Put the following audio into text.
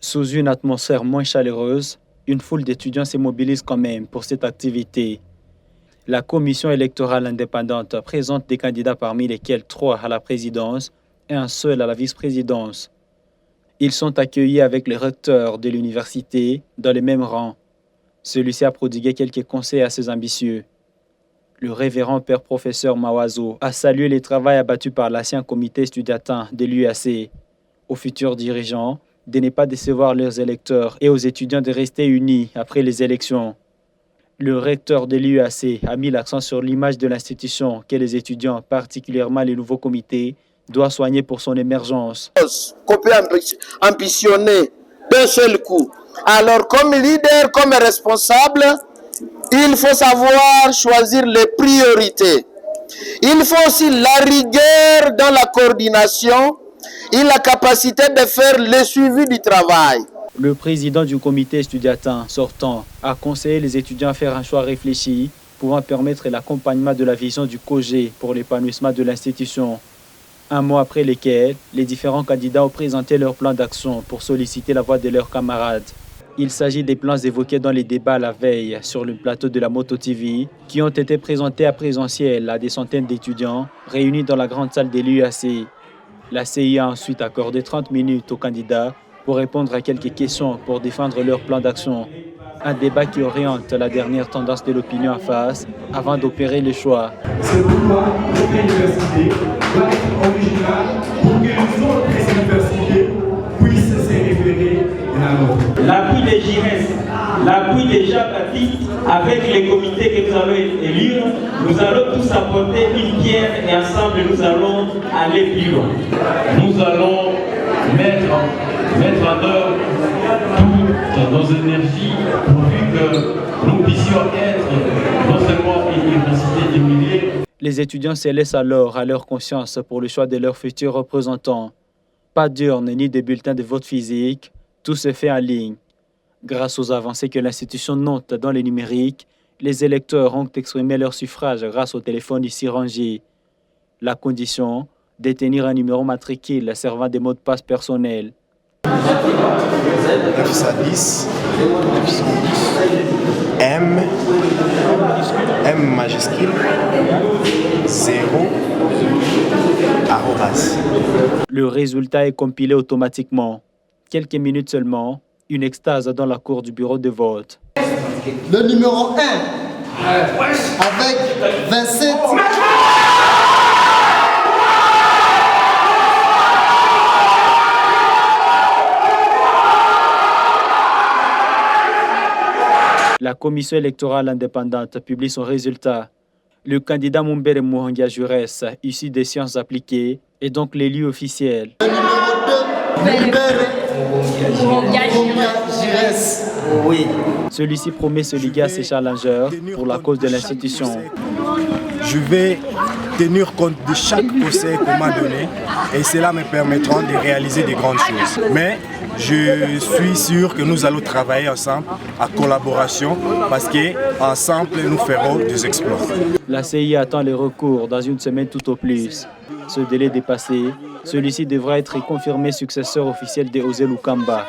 Sous une atmosphère moins chaleureuse, une foule d'étudiants se mobilise quand même pour cette activité. La commission électorale indépendante présente des candidats parmi lesquels 3 à la présidence et un seul à la vice-présidence. Ils sont accueillis avec le recteur de l'université dans les mêmes rangs. Celui-ci a prodigué quelques conseils à ses ambitieux. Le révérend père professeur Mawazo a salué le travail abattu par l'ancien comité estudiantin de l'UAC. Aux futurs dirigeants de ne pas décevoir leurs électeurs et aux étudiants de rester unis après les élections. Le recteur de l'UAC a mis l'accent sur l'image de l'institution que les étudiants, particulièrement les nouveaux comités, doivent soigner pour son émergence. Qu'on peut ambitionner d'un seul coup. Alors, comme leader, comme responsable, il faut savoir choisir les priorités. Il faut aussi la rigueur dans la coordination et la capacité de faire le suivi du travail. Le président du comité estudiantin sortant a conseillé les étudiants à faire un choix réfléchi pouvant permettre l'accompagnement de la vision du COGE pour l'épanouissement de l'institution. Un mois après lesquels, les différents candidats ont présenté leur plan d'action pour solliciter la voix de leurs camarades. Il s'agit des plans évoqués dans les débats la veille sur le plateau de la Moto TV qui ont été présentés à présentiel à des centaines d'étudiants réunis dans la grande salle de l'UAC. La CI a ensuite accordé 30 minutes aux candidats pour répondre à quelques questions pour défendre leur plan d'action. Un débat qui oriente la dernière tendance de l'opinion en face avant d'opérer le choix. C'est pourquoi notre université doit être originale pour que les autres universités puissent se référer à l'autre. L'appui des GIRES, l'appui des Jean-Baptiste, avec les comités que nous allons élire, nous allons tous apporter une pierre et ensemble nous allons aller plus loin. Nous allons mettre en œuvre toutes nos énergies pourvu que nous puissions être non seulement une université de milliers. Les étudiants se laissent alors à leur conscience pour le choix de leurs futurs représentants. Pas d'urne ni de bulletins de vote physique, tout se fait en ligne. Grâce aux avancées que l'institution note dans les numériques, les électeurs ont exprimé leur suffrage grâce au téléphone ici rangé. La condition, détenir un numéro matricule servant des mots de passe personnels. F10, M majuscule, 0, arrobas. Le résultat est compilé automatiquement. Quelques minutes seulement, une extase dans la cour du bureau de vote. Le numéro 1, avec 27... La commission électorale indépendante publie son résultat. Le candidat Mumbere Muhangia Jurès, issu des sciences appliquées, est donc l'élu officiel. Le numéro 2, Mumbere Jurès. Oui. Celui-ci promet se liguer à ses challengers pour la cause de l'institution. Je vais tenir compte de chaque conseil qu'on m'a donné et cela me permettra de réaliser de grandes choses. Mais je suis sûr que nous allons travailler ensemble, en collaboration, parce qu'ensemble, nous ferons des exploits. La CI attend les recours dans une semaine tout au plus. Ce délai dépassé, celui-ci devra être confirmé successeur officiel de Osé Lukamba.